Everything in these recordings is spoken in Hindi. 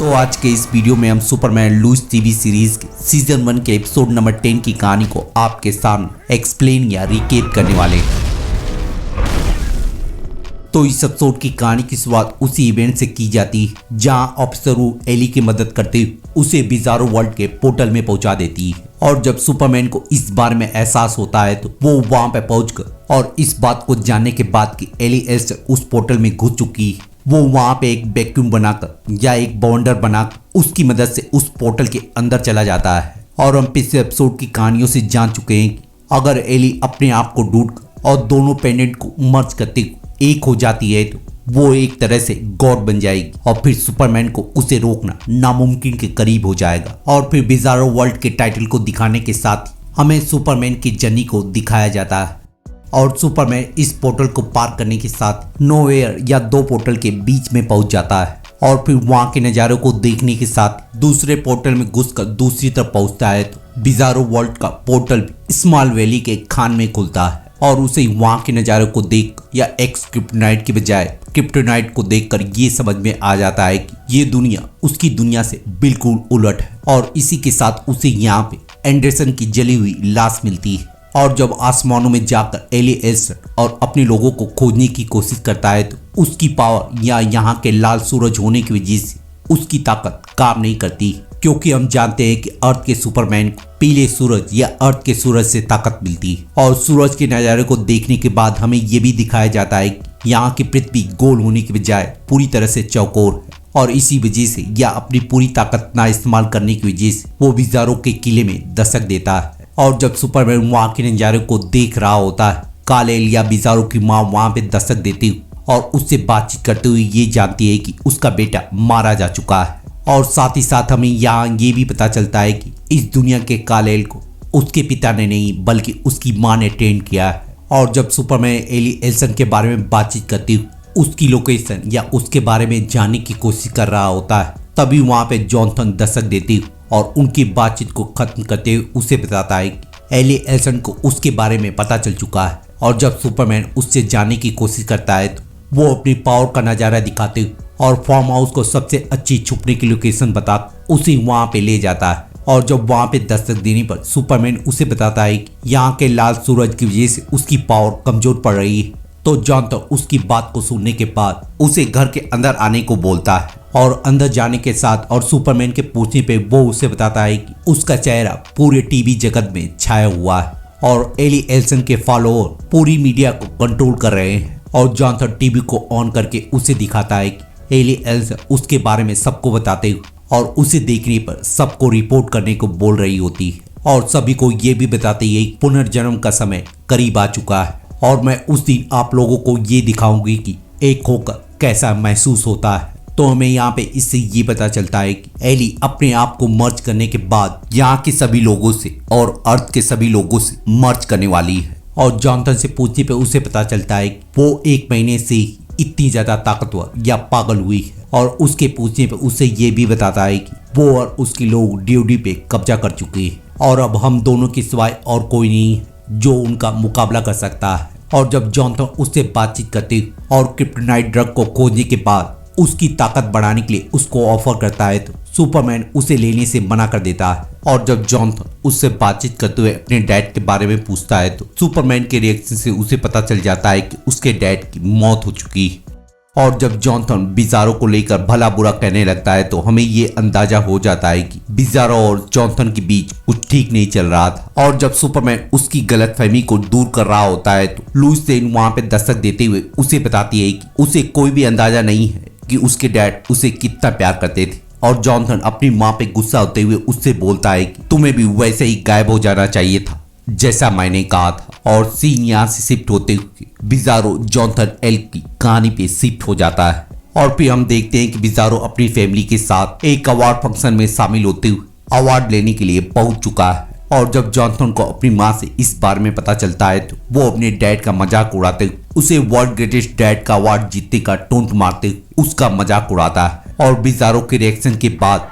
तो आज के इस वीडियो में हम सुपरमैन लुइस टीवी सीरीज के सीजन 1 के एपिसोड नंबर 10 की कहानी को आपके सामने एक्सप्लेन या रिकेप करने वाले हैं। तो इस एपिसोड की कहानी की शुरुआत उसी इवेंट से की जाती है जहां ऑफिसर वू एली की मदद करते हुए उसे बिजारो वर्ल्ड के पोर्टल में पहुंचा देती है। और जब सुपरमैन को इस बारे में एहसास होता है तो वो वहां पे पहुंचकर और इस बात को जानने के बाद कि एली एल्सर उस पोर्टल में घुस चुकी है, वो वहां पे एक वैक्यूम बनाकर या एक बाउंडर बनाकर उसकी मदद से उस पोर्टल के अंदर चला जाता है। और हम पिछले एपिसोड की कहानियों से जान चुके हैं कि अगर एली अपने आप को ढूंढकर और दोनों पेंडेंट को मर्ज करते एक हो जाती है तो वो एक तरह से गॉड बन जाएगी और फिर सुपरमैन को उसे रोकना नामुमकिन के करीब हो जाएगा। और फिर बिजारो वर्ल्ड के टाइटल को दिखाने के साथ हमें सुपरमैन की जर्नी को दिखाया जाता है। और सुपरमैन इस पोर्टल को पार करने के साथ नोवेयर या दो पोर्टल के बीच में पहुंच जाता है और फिर वहां के नज़ारों को देखने के साथ दूसरे पोर्टल में घुसकर दूसरी तरफ पहुंचता है तो बिजारो वर्ल्ड का पोर्टल स्मॉल वैली के खान में खुलता है और उसे वहां के नज़ारों को देख या एक्स क्रिप्टोनाइट की बजाय क्रिप्टोनाइट को देखकर ये समझ में आ जाता है कि ये दुनिया उसकी दुनिया से बिल्कुल उलट है। और इसी के साथ उसे यहाँ पे एंडरसन की जली हुई लाश मिलती है। और जब आसमानों में जाकर एली एल्सर और अपने लोगों को खोजने की कोशिश करता है तो उसकी पावर या यहाँ के लाल सूरज होने की वजह से उसकी ताकत काम नहीं करती, क्योंकि हम जानते हैं कि अर्थ के सुपरमैन को पीले सूरज या अर्थ के सूरज से ताकत मिलती है। और सूरज के नज़ारे को देखने के बाद हमें ये भी दिखाया जाता है कि यहाँ की पृथ्वी गोल होने की बजाय पूरी तरह से चौकोर है और इसी वजह से या अपनी पूरी ताकत ना इस्तेमाल करने की वजह से वो बिजारो के किले में दस्तक देता है। और जब सुपरमैन वहाँ के नज़ारे को देख रहा होता है, कालेल या बिजारो की माँ वहाँ पे दस्तक देती और उससे बातचीत करते हुए ये जानती है कि उसका बेटा मारा जा चुका है। और साथ ही साथ हमें यहाँ ये भी पता चलता है कि इस दुनिया के कालेल को उसके पिता ने नहीं बल्कि उसकी माँ ने ट्रेन किया है। और जब सुपरमैन एली एल्सन के बारे में बातचीत करती उसकी लोकेशन या उसके बारे में जानने की कोशिश कर रहा होता है, तभी वहाँ पे जॉनथन दस्तक देती और उनकी बातचीत को खत्म करते हुए उसे बताता है कि एली एल्सन को उसके बारे में पता चल चुका है। और जब सुपरमैन उससे जानने की कोशिश करता है तो वो अपनी पावर का नज़ारा दिखाते हुए और फार्म हाउस को सबसे अच्छी छुपने की लोकेशन बता उसे वहां पे ले जाता है। और जब वहां पे दस्तक देने पर सुपरमैन उसे बताता है कि यहाँ के लाल सूरज की वजह से उसकी पावर कमजोर पड़ रही है, तो जॉन तो उसकी बात को सुनने के बाद उसे घर के अंदर आने को बोलता है। और अंदर जाने के साथ और सुपरमैन के पूछने पे वो उसे बताता है कि उसका चेहरा पूरे टीवी जगत में छाया हुआ है और एली एल्सन के फॉलोअर पूरी मीडिया को कंट्रोल कर रहे हैं। और जॉनथन टीवी को ऑन करके उसे दिखाता है कि एली एल्सर उसके बारे में सबको बताते हुए और उसे देखने पर सबको रिपोर्ट करने को बोल रही होती है और सभी को ये भी बताते ही पुनर्जन्म का समय करीब आ चुका है और मैं उस दिन आप लोगों को ये दिखाऊंगी कि एक होकर कैसा महसूस होता है। तो हमें यहाँ पे इससे ये पता चलता है कि एली अपने आप को मर्ज करने के बाद यहाँ के सभी लोगों से और अर्थ के सभी लोगों से मर्ज करने वाली है। और जॉनथन से पूछने पे उसे पता चलता है कि वो 1 महीने से ही इतनी ज्यादा ताकतवर या पागल हुई है। और उसके पूछने पे उसे ये भी बताता है कि वो और उसके लोग ड्यूडी पे कब्जा कर चुके हैं और अब हम दोनों के सिवाय और कोई नहीं है जो उनका मुकाबला कर सकता है। और जब जॉनथन उससे बातचीत करते और क्रिप्टोनाइट ड्रग को खोजने के बाद उसकी ताकत बढ़ाने के लिए उसको ऑफर करता है तो सुपरमैन उसे लेने से मना कर देता है। और जब जॉनथन उससे बातचीत करते हुए अपने डैड के बारे में पूछता है तो सुपरमैन के रिएक्शन से उसे पता चल जाता है कि उसके डैड की मौत हो चुकी है। और जब जॉनथन बिजारो को लेकर भला बुरा कहने लगता है तो हमें ये अंदाजा हो जाता है कि बिजारो और जॉनथन के बीच कुछ ठीक नहीं चल रहा था। और जब सुपरमैन उसकी गलतफहमी को दूर कर रहा होता है तो लुइस लेन वहां पे दस्तक देते हुए उसे बताती है कि उसे कोई भी अंदाजा नहीं है कि उसके डैड उसे कितना प्यार करते थे। और जॉनथन अपनी माँ पे गुस्सा होते हुए उससे बोलता है कि तुम्हें भी वैसे ही गायब हो जाना चाहिए था जैसा मैंने कहा था। और सीन यहाँ से शिफ्ट होते हुए बिजारो जॉनथन एल की कहानी पे शिफ्ट हो जाता है। और फिर हम देखते हैं कि बिजारो अपनी फैमिली के साथ एक अवार्ड फंक्शन में शामिल होते हुए अवार्ड लेने के लिए पहुंच चुका है। और जब जॉनथन को अपनी माँ से इस बारे में पता चलता है तो वो अपने डैड का मजाक उड़ाते हुए उसे वर्ल्ड ग्रेटेस्ट डैड का अवार्ड जीतने का टोंट मारते हुए उसका मजाक उड़ाता है। और बिजारो के रिएक्शन के बाद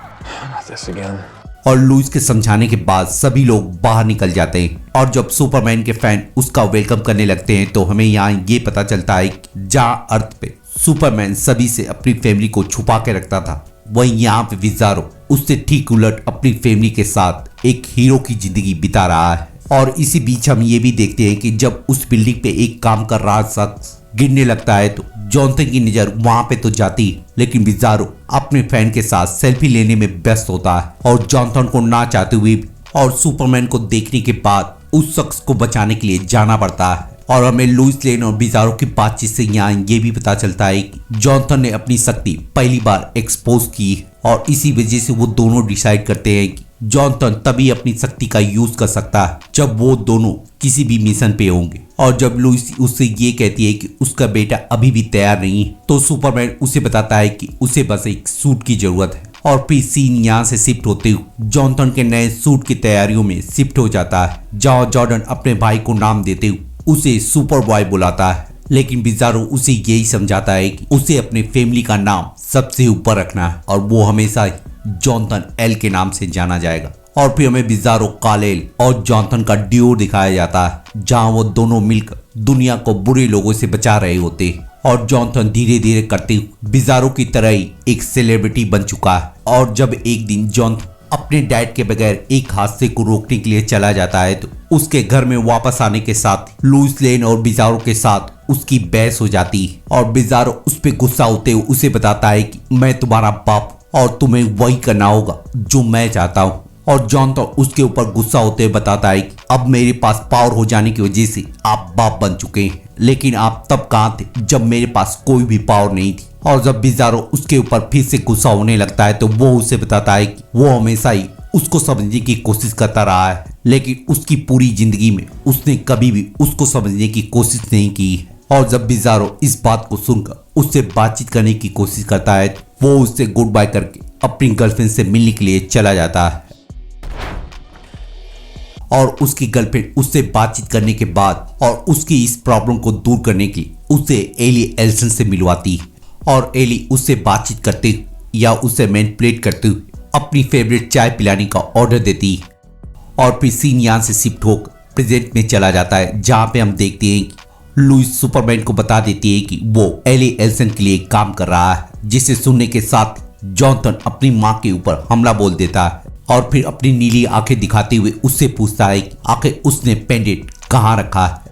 और लुइस के समझाने के बाद सभी लोग बाहर निकल जाते हैं। और जब सुपरमैन के फैन उसका वेलकम करने लगते हैं तो हमें यहाँ ये पता चलता है कि जहाँ अर्थ पे सुपरमैन सभी से अपनी फैमिली को छुपा के रखता था वहीं यहाँ पे बिजारो उससे ठीक उलट अपनी फैमिली के साथ एक हीरो की जिंदगी बिता रहा है। और इसी बीच हम ये भी देखते हैं कि जब उस बिल्डिंग पे एक काम कर रहा शख्स गिरने लगता है तो जॉनसन की नजर वहां पे तो जाती है, लेकिन बिजारो अपने फैन के साथ सेल्फी लेने में व्यस्त होता है और जॉनसन को ना चाहते हुए भी और सुपरमैन को देखने के बाद उस शख्स को बचाने के लिए जाना पड़ता है। और हमें लुइस लेन और बिजारो की बातचीत से यहाँ ये भी पता चलता है कि जॉनसन ने अपनी शक्ति पहली बार एक्सपोज की और इसी वजह से वो दोनों डिसाइड करते हैं कि जॉनसन तभी अपनी शक्ति का यूज कर सकता है जब वो दोनों किसी भी मिशन पे होंगे। और जब लुइस उससे ये कहती है कि उसका बेटा अभी भी तैयार नहीं है तो सुपरमैन उसे बताता है कि उसे बस एक सूट की जरूरत है। और फिर सीन यहाँ से शिफ्ट होते हुए जॉनसन के नए सूट की तैयारियों में शिफ्ट हो जाता है, जहाँ जॉर्डन अपने भाई को नाम देते हुए उसे सुपर बॉय बुलाता है। लेकिन बिजारो उसे यही समझाता है कि उसे अपने फैमिली का नाम सबसे ऊपर रखना है और वो हमेशा जॉनसन एल के नाम से जाना जाएगा। और फिर हमें बिजारो, कालेल और जॉनसन का ड्यूओ दिखाया जाता है, जहां वो दोनों मिलकर दुनिया को बुरे लोगों से बचा रहे होते हैं। और जॉनसन धीरे धीरे करते हुए बिजारो की तरह ही एक सेलिब्रिटी बन चुका है। और जब एक दिन जॉनसन अपने डैड के बगैर एक हादसे को रोकने के लिए चला जाता है तो उसके घर में वापस आने के साथ लुइस लेन और बिजारो के साथ उसकी बहस हो जाती है। और बिजारो उस पर गुस्सा होते हुए उसे बताता है कि मैं तुम्हारा बाप और तुम्हें वही करना होगा जो मैं चाहता हूँ। और जॉनसन उसके ऊपर गुस्सा होते हुए बताता है कि अब मेरे पास पावर हो जाने की वजह से आप बाप बन चुके हैं, लेकिन आप तब कहाँ थे जब मेरे पास कोई भी पावर नहीं थी। और जब बिजारो उसके ऊपर फिर से गुस्सा होने लगता है तो वो उसे बताता है कि वो हमेशा ही उसको समझने की कोशिश करता रहा है, लेकिन उसकी पूरी जिंदगी में उसने कभी भी उसको समझने की कोशिश नहीं की है। और जब बिजारो इस बात को सुनकर उससे बातचीत करने की कोशिश करता है तो वो उससे गुड बाय करके अपनी गर्लफ्रेंड से मिलने के लिए चला जाता है। और उसकी गर्लफ्रेंड उससे बातचीत करने के बाद और उसकी इस प्रॉब्लम को दूर करने के लिए उसे एली एल्सन से मिलवाती है। और एली उससे बातचीत करते हुए या उसे मैनिपुलेट करते हुए अपनी फेवरेट चाय पिलाने का ऑर्डर देती है। और फिर सीन यहाँ से शिफ्ट होकर प्रेजेंट में चला जाता है, जहाँ पे हम देखते हैं कि लुइस सुपरमैन को बता देती है कि वो एली एल्सन के लिए काम कर रहा है, जिसे सुनने के साथ जॉनसन अपनी माँ के ऊपर हमला बोल देता है। और फिर अपनी नीली आंखें दिखाते हुए उससे पूछता है कि आखिर उसने पेंडेंट कहाँ रखा है।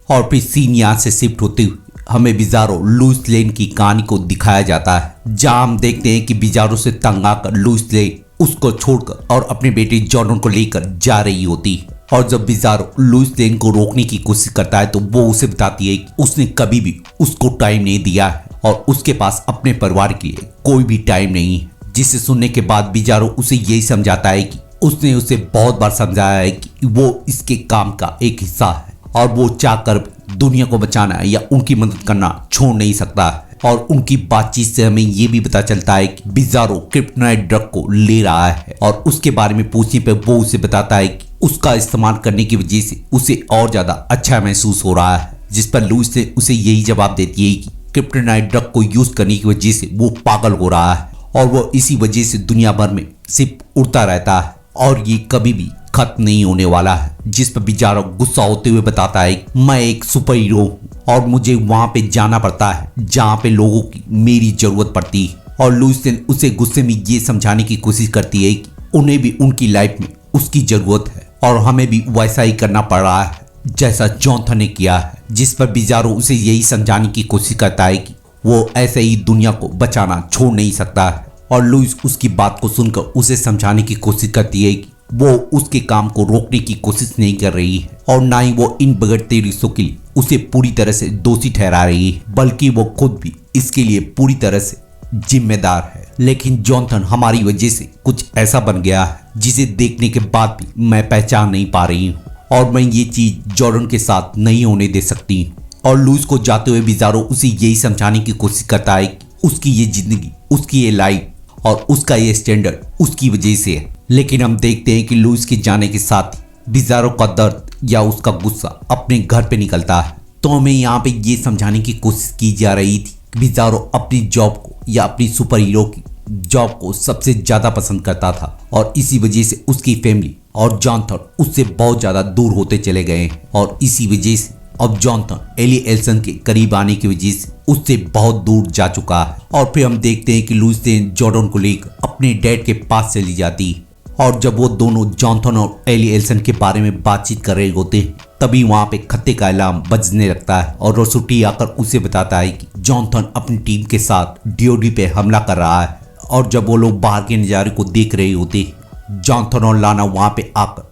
और फिर सीन यहाँ से शिफ्ट होते हुए हमें बिजारो लुइस लेन की कहानी को दिखाया जाता है, जहाँ हम देखते हैं कि बिजारो से तंग आकर लुइस लेन उसको छोड़कर और अपने बेटे जॉर्डन को लेकर जा रही होती है। और जब बिजारो लुइस लेन को रोकने की कोशिश करता है तो वो उसे बताती है कि उसने कभी भी उसको टाइम नहीं दिया है और उसके पास अपने परिवार के लिए कोई भी टाइम नहीं है। जिसे सुनने के बाद बिजारो उसे यही समझाता है कि उसने उसे बहुत बार समझाया है कि वो इसके काम का एक हिस्सा है और वो चाहकर दुनिया को बचाना या उनकी मदद करना छोड़ नहीं सकता है। और उनकी बातचीत से हमें ये भी पता चलता है कि बिजारो क्रिप्टोनाइट ड्रग को ले रहा है और उसके बारे में पूछने पर वो उसे बताता है कि उसका इस्तेमाल करने की वजह से उसे और ज्यादा अच्छा महसूस हो रहा है। जिस पर लुइस ने उसे यही जवाब देती है कि क्रिप्टोनाइट ड्रग को यूज करने की वजह से वो पागल हो रहा है और वो इसी वजह से दुनिया भर में सिर्फ उड़ता रहता है और ये कभी भी खत्म नहीं होने वाला है। जिस पर बिजारो गुस्सा होते हुए बताता है मैं एक सुपर हीरो हूँ और मुझे वहां पे जाना पड़ता है जहाँ पे लोगों की मेरी जरूरत पड़ती है। और लुइस उसे गुस्से में ये समझाने की कोशिश करती है कि उन्हें भी उनकी लाइफ में उसकी जरूरत है और हमें भी वैसा ही करना पड़ रहा है जैसा जॉनसन ने किया है। जिस पर बिजारो उसे यही समझाने की कोशिश करता है कि वो ऐसे ही दुनिया को बचाना छोड़ नहीं सकता है। और लुइस उसकी बात को सुनकर उसे समझाने की कोशिश करती है कि वो उसके काम को रोकने की कोशिश नहीं कर रही है और ना ही वो इन बिगड़ते रिश्तों के लिए उसे पूरी तरह से दोषी ठहरा रही है, बल्कि वो खुद भी इसके लिए पूरी तरह से जिम्मेदार है। लेकिन जॉनसन हमारी वजह से कुछ ऐसा बन गया है जिसे देखने के बाद भी मैं पहचान नहीं पा रही हूँ और मैं ये चीज जॉर्डन के साथ नहीं होने दे सकती। और लुइस को जाते हुए बिजारो उसे यही समझाने की कोशिश करता है कि उसकी ये जिंदगी, उसकी ये लाइफ और उसका ये स्टैंडर्ड उसकी वजह से है। लेकिन हम देखते हैं कि लुइस के जाने के साथ बिजारो का दर्द या उसका गुस्सा अपने घर पे निकलता है। तो हमें यहाँ पे ये समझाने की कोशिश की जा रही थी कि बिजारो अपनी जॉब को या अपनी सुपर हीरो की जॉब को सबसे ज्यादा पसंद करता था और इसी वजह से उसकी फैमिली और जॉनसन उससे बहुत ज्यादा दूर होते चले गए हैं। और इसी वजह से अब जॉनसन एली एल्सन के करीब आने की वजह से उससे बहुत दूर जा चुका है। और फिर हम देखते हैं कि लुइस लेन जॉर्डन को लेकर अपने डैड के पास चली जाती और जब वो दोनों जॉनथन और एली एल्सन के बारे में बातचीत कर रहे होते तभी वहां पे खतरे का अलार्म बजने लगता है और रसूटी आकर उसे बताता है कि जॉनथन अपनी टीम के साथ डीओडी पे हमला कर रहा है। और जब वो लोग बाहर के नजारे को देख रहे होते जॉनथन और लाना वहां पे आकर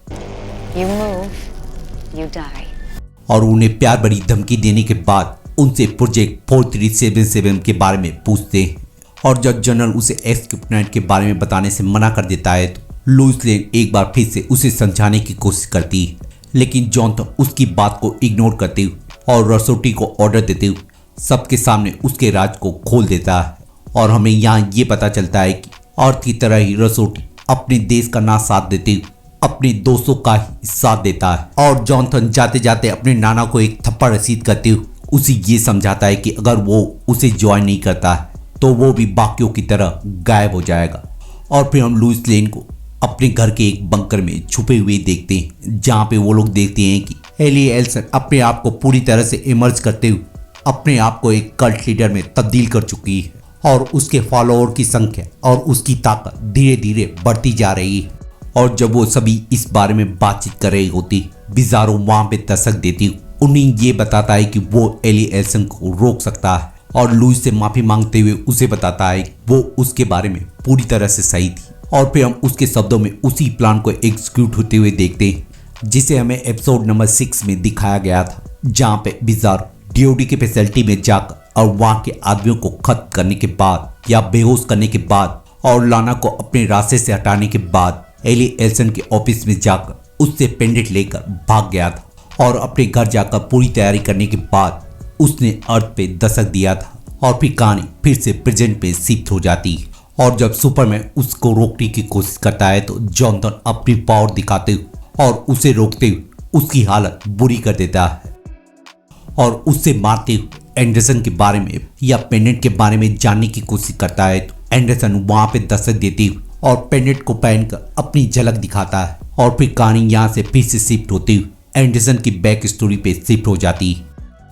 You move, you die. और उन्हें प्यार भरी धमकी देने के बाद उनसे प्रोजेक्ट 4377 के बारे में पूछते हैं। और जब जनरल उसे एक्स क्रिप्टोनाइट के बारे में बताने से मना कर देता है तो लुइस लेन एक बार फिर से उसे समझाने की कोशिश करती है, लेकिन जॉनथन उसकी बात को इग्नोर करते हुए और रसोटी को ऑर्डर देते हुए सबके सामने उसके राज को खोल देता है। और हमें यहाँ ये पता चलता है कि अर्थ की तरह ही रसोटी अपने देश का ना साथ देते हुए अपने दोस्तों का ही साथ देता है। और जॉनथन जाते जाते अपने नाना को एक थप्पड़ रसीद करते हुए उसे ये समझाता है कि अगर वो उसे ज्वाइन नहीं करता है तो वो भी बाकियों की तरह गायब हो जाएगा। और फिर हम लुइस लेन को अपने घर के एक बंकर में छुपे हुए देखते हैं जहाँ पे वो लोग देखते हैं कि एली एल्सन अपने आप को पूरी तरह से इमर्ज करते हुए अपने आप को एक कल्ट लीडर में तब्दील कर चुकी है और उसके फॉलोअर की संख्या और उसकी ताकत धीरे धीरे बढ़ती जा रही है। और जब वो सभी इस बारे में बातचीत कर रही होती बिजारो वहां पे दस्तक देती उन्हें ये बताता है कि वो एली एल्सन को रोक सकता है और लुइस से माफी मांगते हुए उसे बताता है कि वो उसके बारे में पूरी तरह से सही थी। और फिर हम उसके शब्दों में उसी प्लान को एग्जीक्यूट होते हुए देखते हैं जिसे हमें एपिसोड नंबर 6 में दिखाया गया था, जहां पे बिजारो डीओडी के फैसिलिटी में जाकर और वहां के आदमियों को खत्म करने के बाद या बेहोश करने के बाद और लाना को अपने रास्ते से हटाने के बाद एली एल्सन के ऑफिस में जाकर उससे पेंडेंट लेकर भाग गया था और अपने घर जाकर पूरी तैयारी करने के बाद उसने अर्थ पे दस्तक दिया था। और फिर कहानी फिर से प्रेजेंट पे शिफ्ट हो जाती है और जब सुपरमैन उसको रोकने की कोशिश करता है तो जॉनथन अपनी पावर दिखाते हुए और उसे रोकते हुए उसकी हालत बुरी कर देता है और उससे मारते हुए एंडरसन के बारे में या पेंडेंट के बारे में जानने की कोशिश करता है तो एंडरसन वहां पे दस्तक देती हुई और पेंडेंट को पहनकर अपनी झलक दिखाता है। और फिर कहानी यहाँ से फिर से शिफ्ट होती हुई एंडरसन की बैक स्टोरी पे शिफ्ट हो जाती है,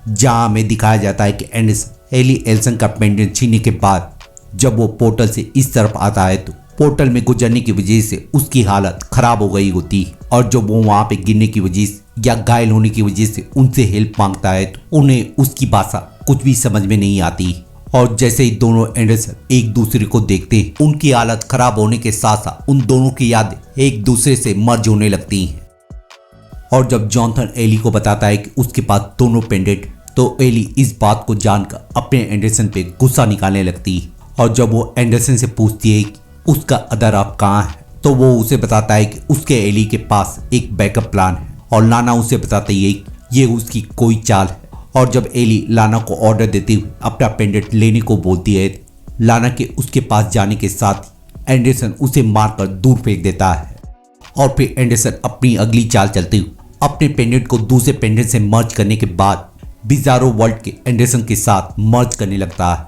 जहां हमें दिखाया जाता है कि एंडरसन एली एल्सन का पेंडेंट छीनने के बाद जब वो पोर्टल से इस तरफ आता है तो पोर्टल में गुजरने की वजह से उसकी हालत खराब हो गई होती और जब वो वहां पे गिरने की वजह से या घायल होने की वजह से उनसे हेल्प मांगता है तो उन्हें उसकी भाषा कुछ भी समझ में नहीं आती। और जैसे ही दोनों एंडरसन एक दूसरे को देखते हैं उनकी हालत खराब होने के साथ साथ उन दोनों की यादें एक दूसरे से मर्ज होने लगती हैं। और जब जॉनथन एली को बताता है कि उसके पास दोनों पेंडेंट तो एली इस बात को जानकर अपने एंडरसन पे गुस्सा निकालने लगती है। और जब वो एंडरसन से पूछती है कि उसका अदर आप कहाँ है तो वो उसे बताता है कि उसके एली के पास एक बैकअप प्लान है और लाना उसे बताती है कि ये उसकी कोई चाल है। और जब एली लाना को ऑर्डर देती हुई अपना पेंडेंट लेने को बोलती है लाना के उसके पास जाने के साथ ही एंडरसन उसे मारकर दूर फेंक देता है। और फिर एंडरसन अपनी अगली चाल चलते हुए अपने पेंडेंट को दूसरे पेंडेंट से मर्ज करने के बाद बिजारो वर्ल्ड के एंडरसन के साथ मर्ज करने लगता है,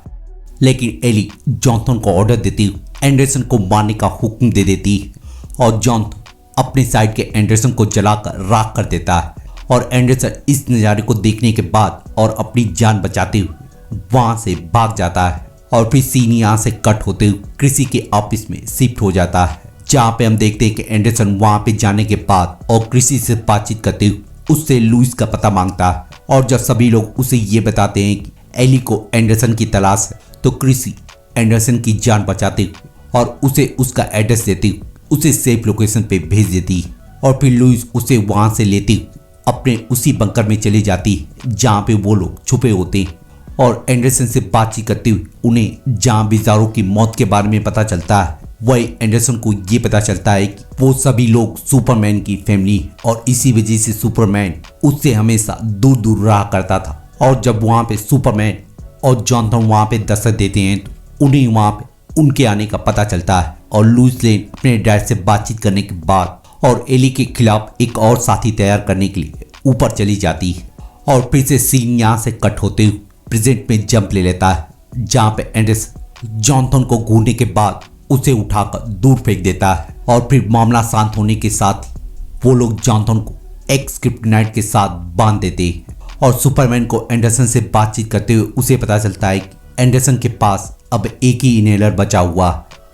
लेकिन एली जॉनथन को ऑर्डर देती हुई एंडरसन को मारने का हुक्म दे देती है और जॉनथन अपने साइड के एंडरसन को जलाकर राख कर देता है। और एंडरसन इस नज़ारे को देखने के बाद और अपनी जान बचाते हुए वहां से भाग जाता है। और फिर सीन यहाँ से कट होते हुए कृषि के ऑफिस में शिफ्ट हो जाता है, जहाँ पे हम देखते हैं कि एंडरसन वहां पे जाने के बाद और कृषि से बातचीत करते हुए उससे लुइस का पता मांगता है। और जब सभी लोग उसे ये बताते हैं कि एली को एंडरसन की तलाश है तो कृषि एंडरसन की जान बचाते हुए और उसे उसका एड्रेस देती हुई उसे सेफ लोकेशन पे भेज देती है। और फिर लुइस उसे वहां से लेती हुई अपने उसी बंकर में चली जाती है जहाँ पे वो लोग छुपे होते हैं। और एंडरसन से बातचीत करते हुए उन्हें जहाँ बिजारो की मौत के बारे में पता चलता है वही एंडरसन को ये पता चलता है कि वो सभी लोग सुपरमैन की फैमिली है और इसी वजह से सुपरमैन उससे हमेशा दूर दूर रहा करता था। और जब वहाँ पे सुपरमैन और जॉनथन वहाँ पे दस्तक देते हैं तो उन्हें वहाँ पे उनके आने का पता चलता है। और लुइस लेन अपने डैड से बातचीत करने के बाद और एली के खिलाफ एक और साथी तैयार करने के लिए ऊपर चली जाती है। और फिर से सीन यहाँ से कट होते हुए प्रेजेंट में जंप ले लेता है, जहाँ पे एंडरसन जॉनथन को घूरने के बाद उसे उठाकर दूर फेंक देता है। और फिर मामला शांत होने के साथ ही वो लोग जॉनथन को एक्स क्रिप्टोनाइट के साथ बांध देते हैं। और सुपरमैन को एंडरसन से बातचीत करते हुए उसे पता चलता है कि एंडरसन के पास अब एक ही इनहेलर बचा हुआ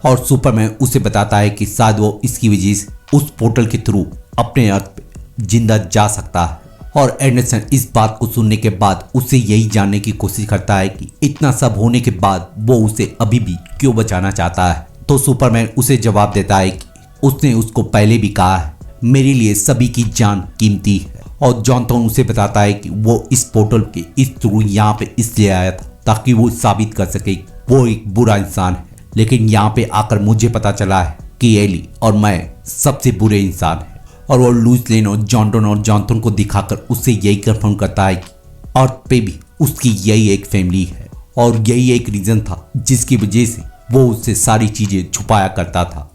और सुपरमैन उसे बताता है कि शायद वो इसकी वजह से उस पोर्टल के थ्रू अपने अर्थ पे जिंदा जा सकता है। और एंडरसन इस बात को सुनने के बाद उससे यही जानने की कोशिश करता है कि इतना सब होने के बाद वो उसे अभी भी क्यों बचाना चाहता है। तो सुपरमैन उसे जवाब देता है कि उसने उसको पहले भी कहा है, मेरे लिए सभी की जान कीमती है। और जॉनथन उसे बताता है कि वो इस पोर्टल के इस थ्रू यहाँ पे इसलिए आया था ताकि वो साबित कर सके वो एक बुरा इंसान है, लेकिन यहाँ पे आकर मुझे पता चला है कि एली और मैं सबसे बुरे इंसान हैं। और वो लुइस लेन और जॉनथन को दिखाकर उससे यही कंफर्म करता है कि अर्थ पे भी उसकी यही एक फैमिली है और यही एक रीजन था जिसकी वजह से वो उससे सारी चीजें छुपाया करता था।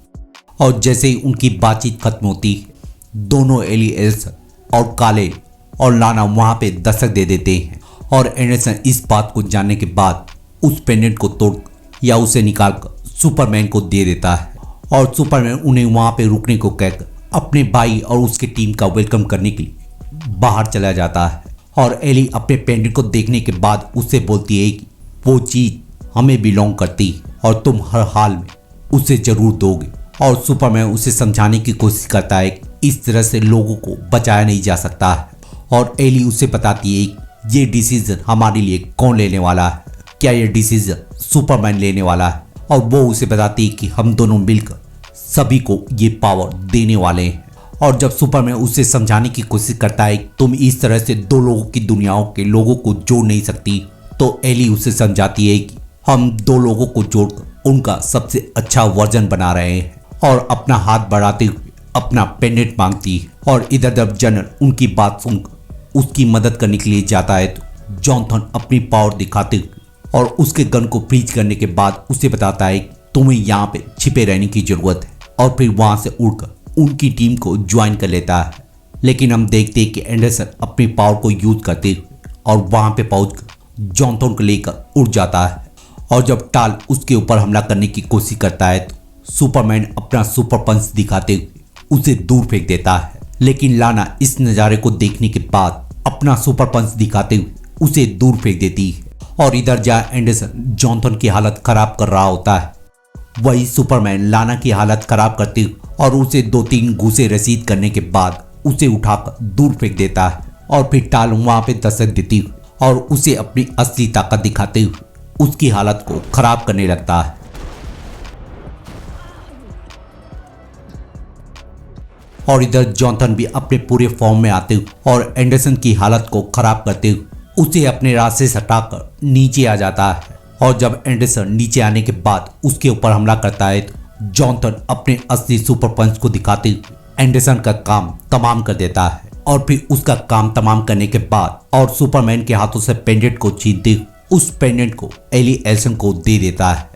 और जैसे ही उनकी बातचीत खत्म होती है, दोनों एली एल्सन और काले और लाना वहां पे दस्तक दे देते हैं। और एंडरसन इस बात को जानने के बाद उस पेंडेंट को तोड़ या उसे निकालकर सुपरमैन को दे देता है। और सुपरमैन उन्हें वहां पे रुकने को कहकर अपने भाई और उसके टीम का वेलकम करने के लिए बाहर चला जाता है। और एली अपने पेंडेंट को देखने के बाद उससे बोलती है कि वो चीज हमें बिलोंग करती है और तुम हर हाल में उसे जरूर दोगे। और सुपरमैन उसे समझाने की कोशिश करता है कि इस तरह से लोगों को बचाया नहीं जा सकता है। और एली उसे बताती है कि ये डिसीजन हमारे लिए कौन लेने वाला है, क्या ये डिसीजन सुपरमैन लेने वाला है। और वो उसे बताती है कि हम दोनों मिलकर सभी को ये पावर देने वाले हैं। और जब सुपरमैन उसे समझाने की कोशिश करता है कि तुम इस तरह से दो लोगों की दुनियाओं के लोगों को जोड़ नहीं सकती, तो एली उसे समझाती है कि हम दो लोगों को जोड़कर उनका सबसे अच्छा वर्जन बना रहे हैं। और अपना हाथ बढ़ाते हुए अपना पेंडेंट मांगती है। और इधर जब जनरल उनकी बात सुनकर उसकी मदद करने के लिए जाता है तो जॉनथन अपनी पावर दिखाते हुए और उसके गन को फ्रीज करने के बाद उसे बताता है कि तुम्हें यहाँ पे छिपे रहने की जरूरत है। और फिर वहां से उड़कर उनकी टीम को ज्वाइन कर लेता है। लेकिन हम देखते हैं कि एंडरसन अपनी पावर को यूज करते हुए और वहां पे पहुंचकर जॉनथन को लेकर उड़ जाता है। और जब टाल उसके ऊपर हमला करने की कोशिश करता है तो सुपरमैन अपना सुपर पंच दिखाते हुए उसे दूर फेंक देता है। लेकिन लाना इस नज़ारे को देखने के बाद अपना सुपर पंच दिखाते हुए उसे दूर फेंक देती है। और इधर जहाँ एंडरसन जॉनथन की हालत खराब कर रहा होता है, वही सुपरमैन लाना की हालत खराब करते हुए और उसे 2-3 घूसे रसीद करने के बाद उसे उठाकर दूर फेंक देता है। और फिर टाल वहां पे दस्तक देती हुई और उसे अपनी असली ताकत दिखाते हुए उसकी हालत को खराब करने लगता है। और इधर जॉनथन भी अपने पूरे फॉर्म में आते हुए और एंडरसन की हालत को खराब करते हुए उसे अपने रास्ते से हटाकर नीचे आ जाता है। और जब एंडरसन नीचे आने के बाद उसके ऊपर हमला करता है तो जॉनथन अपने असली सुपर पंच को दिखाते हुए एंडरसन का काम तमाम कर देता है। और फिर उसका काम तमाम करने के बाद और सुपरमैन के हाथों से पेंडेंट को छीनते हुए उस पेंडेंट को एली एल्सन को दे देता है।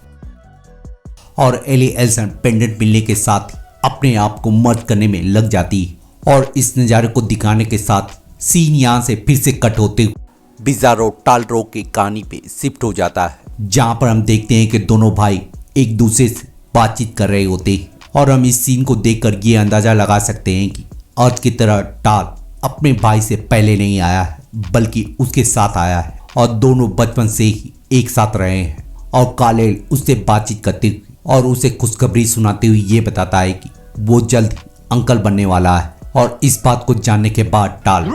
और एली एल्सन पेंडेंट मिलने के साथ ही अपने आप को मर्ज करने में लग जाती है। और इस नज़ारे को दिखाने के साथ सीन यहाँ से फिर से कट होते हुए बिजारो टालरो की कहानी पे शिफ्ट हो जाता है, जहाँ पर हम देखते हैं कि दोनों भाई एक दूसरे से बातचीत कर रहे होते हैं। और हम इस सीन को देखकर ये अंदाजा लगा सकते हैं कि आज की तरह टाल अपने भाई से पहले नहीं आया है बल्कि उसके साथ आया है और दोनों बचपन से ही एक साथ रहे हैं। और कालेल उससे बातचीत करते हुए और उसे खुशखबरी सुनाते हुए ये बताता है कि वो जल्द ही अंकल बनने वाला है। और इस बात को जानने के बाद टाल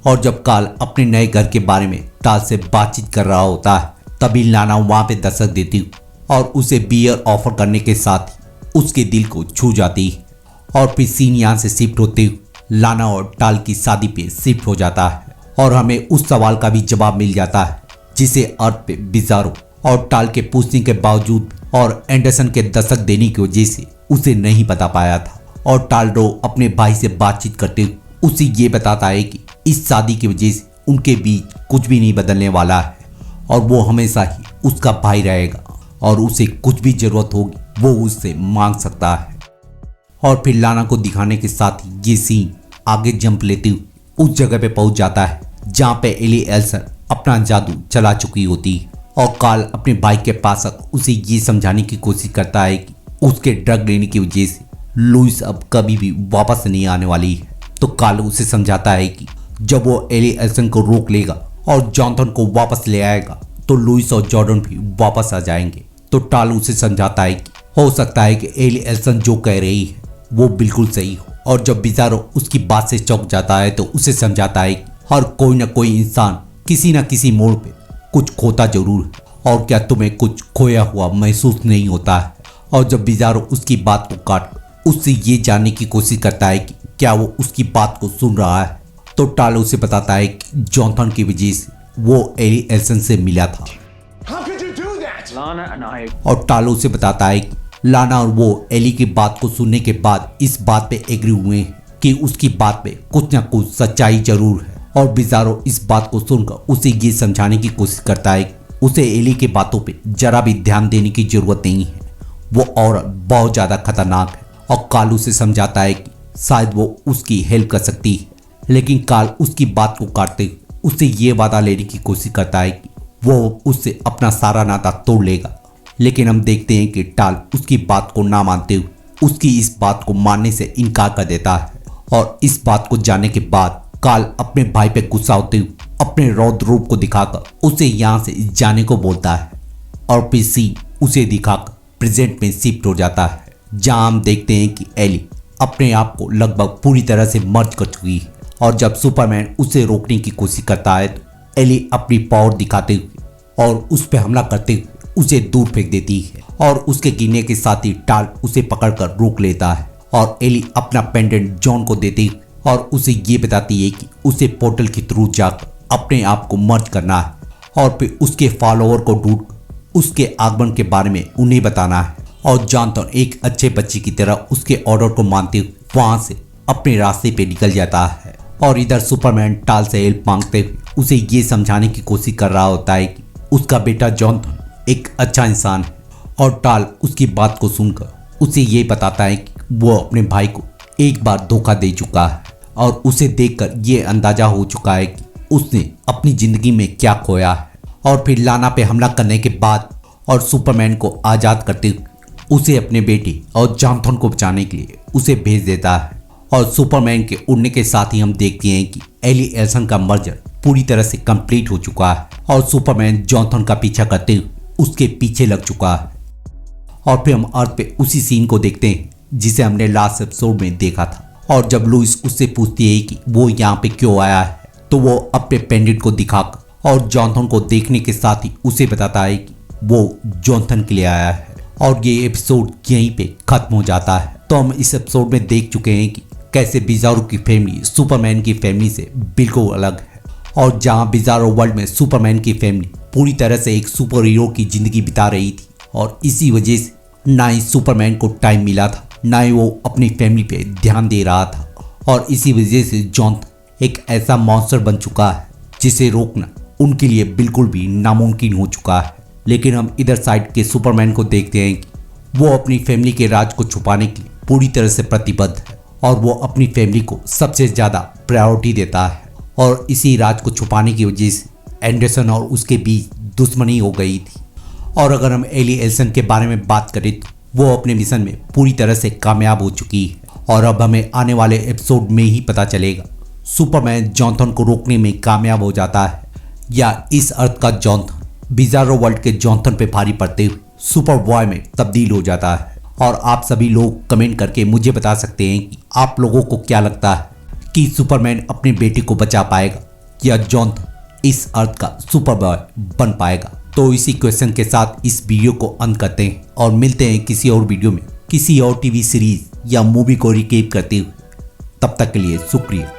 और जब काल अपने नए घर के बारे में टाल से बातचीत कर रहा होता है, तभी लाना वहां पे दस्तक देती और उसे बियर ऑफर करने के साथ ही उसके दिल को छू जाती है। और फिर सीन यहाँ से शिफ्ट होते हुए लाना और टाल की शादी पे शिफ्ट हो जाता है। और हमें उस सवाल का भी जवाब मिल जाता है जिसे अर्थ पे बिजारो और टाल के पूछने के बावजूद और एंडरसन के दस्तक देने की वजह से उसे नहीं बता पाया था। और टालरो अपने भाई से बातचीत करते हुए उसे ये बताता है कि इस शादी की वजह से उनके बीच कुछ भी नहीं बदलने वाला है और वो हमेशा ही उसका भाई रहेगा और उसे कुछ भी जरूरत होगी वो उससे मांग सकता है। और फिर लाना को दिखाने के साथ ही ये सीन आगे जंप लेते हुए उस जगह पे पहुंच जाता है जहाँ पे एली एल्सन अपना जादू चला चुकी होती है। और काल अपने भाई के पास आकर उसे ये समझाने की कोशिश करता है कि उसके ड्रग लेने की वजह से लुइस अब कभी भी वापस नहीं आने वाली है तो कार्ल उसे समझाता है कि जब वो एली एल्सन को रोक लेगा और जॉनथन को वापस ले आएगा तो लुइस और जॉर्डन भी वापस आ जाएंगे। तो टाल उसे समझाता है कि हो सकता है कि एली एल्सन जो कह रही है वो बिल्कुल सही हो। और जब बिजारो उसकी बात से चौंक जाता है तो उसे समझाता है कि हर कोई ना कोई इंसान किसी न किसी मोड़ पे कुछ खोता जरूर है, और क्या तुम्हें कुछ खोया हुआ महसूस नहीं होता है। और जब बिजारो उसकी बात को काट उससे ये जानने की कोशिश करता है कि क्या वो उसकी बात को सुन रहा है, तो टाल उसे बताता है कि जॉनथन की वजह से वो एली एल्सन से मिला था। और टाल उसे बताता है कि लाना और वो एली की बात को सुनने के बाद इस बात पे एग्री हुए हैं कि उसकी बात पे कुछ ना कुछ सच्चाई जरूर है। और बिजारो इस बात को सुनकर उसे ये समझाने की कोशिश करता है कि उसे एली की बातों पे जरा भी ध्यान देने की जरूरत नहीं है, वो औरत बहुत ज्यादा खतरनाक है। और कार्ल उसे समझाता है कि शायद वो उसकी हेल्प कर सकती है, लेकिन कार्ल उसकी बात को काटते हुए उससे ये वादा लेने की कोशिश करता है कि वो उससे अपना सारा नाता तोड़ लेगा। लेकिन हम देखते हैं कि टाल उसकी बात को ना मानते हुए उसकी इस बात को मानने से इनकार कर देता है। और इस बात को जानने के बाद कार्ल अपने भाई पे गुस्सा होते हुए अपने रौद्र रूप को दिखाकर उसे यहाँ से जाने को बोलता है। और फिर सीन उसे दिखाकर प्रेजेंट में शिफ्ट हो जाता है, जहाँ हम देखते हैं कि एली अपने आप को लगभग पूरी तरह से मर्ज कर चुकी है। और जब सुपरमैन उसे रोकने की कोशिश करता है तो एली अपनी पावर दिखाते हुए और उस पर हमला करते हुए उसे दूर फेंक देती है। और उसके गिरने के साथ ही टाल उसे पकड़कर रोक लेता है। और एली अपना पेंडेंट जॉन को देती हुई और उसे ये बताती है कि उसे पोर्टल के थ्रू जाकर अपने आप को मर्ज करना है और फिर उसके फॉलोअर को ढूंढ उसके आगमन के बारे में उन्हें बताना है। और जॉनथन एक अच्छे बच्चे की तरह उसके ऑर्डर को मानते हुए वहां से अपने रास्ते पे निकल जाता है। और इधर सुपरमैन टाल से हेल्प मांगते हुए उसे ये समझाने की कोशिश कर रहा होता है कि उसका बेटा जॉनथन एक अच्छा इंसान है। और टाल उसकी बात को सुनकर उसे ये बताता है कि वो अपने भाई को एक बार धोखा दे चुका है और उसे देखकर ये अंदाजा हो चुका है कि उसने अपनी जिंदगी में क्या खोया है। और फिर लाना पे हमला करने के बाद और सुपरमैन को आज़ाद करते हुए उसे अपने बेटे और जॉनथन को बचाने के लिए उसे भेज देता है। और सुपरमैन के उड़ने के साथ ही हम देखते हैं कि एली एल्सन का मर्जर पूरी तरह से कंप्लीट हो चुका है और सुपरमैन जॉनथन का पीछा करते हुए उसके पीछे लग चुका है। और फिर हम अर्थ पे उसी सीन को देखते हैं जिसे हमने लास्ट एपिसोड में देखा था। और जब लुइस उससे पूछती है कि वो यहाँ पे क्यों आया है तो वो अपने पेंडेंट को दिखाकर और जॉनथन को देखने के साथ ही उसे बताता है कि वो जॉनथन के लिए आया है। और ये एपिसोड यहीं पे खत्म हो जाता है। तो हम इस एपिसोड में देख चुके हैं कि कैसे बिजारो की फैमिली सुपरमैन की फैमिली से बिल्कुल अलग है। और जहाँ बिजारो वर्ल्ड में सुपरमैन की फैमिली पूरी तरह से एक सुपर हीरो की जिंदगी बिता रही थी और इसी वजह से ना ही सुपरमैन को टाइम मिला था, ना ही वो अपनी फैमिली पे ध्यान दे रहा था। और इसी वजह से जॉनथन एक ऐसा मॉन्स्टर बन चुका है जिसे रोकना उनके लिए बिल्कुल भी नामुमकिन हो चुका है। लेकिन हम इधर साइड के सुपरमैन को देखते हैं कि वो अपनी फैमिली के राज को छुपाने के लिए पूरी तरह से प्रतिबद्ध है और वो अपनी फैमिली को सबसे ज़्यादा प्रायोरिटी देता है। और इसी राज को छुपाने की वजह से एंडरसन और उसके बीच दुश्मनी हो गई थी। और अगर हम एली एल्सन के बारे में बात करें तो वो अपने मिशन में पूरी तरह से कामयाब हो चुकी है। और अब हमें आने वाले एपिसोड में ही पता चलेगा सुपरमैन जॉनथन को रोकने में कामयाब हो जाता है या इस अर्थ का जॉनथन बिजारो वर्ल्ड के जॉनथन पे भारी पड़ते हुए सुपर बॉय में तब्दील हो जाता है। और आप सभी लोग कमेंट करके मुझे बता सकते हैं कि आप लोगों को क्या लगता है कि सुपरमैन अपने बेटे को बचा पाएगा या जॉनथन इस अर्थ का सुपर बॉय बन पाएगा। तो इसी क्वेश्चन के साथ इस वीडियो को अंत करते हैं और मिलते हैं किसी और वीडियो में किसी और टीवी सीरीज या मूवी को रिकेप करते हुए। तब तक के लिए शुक्रिया।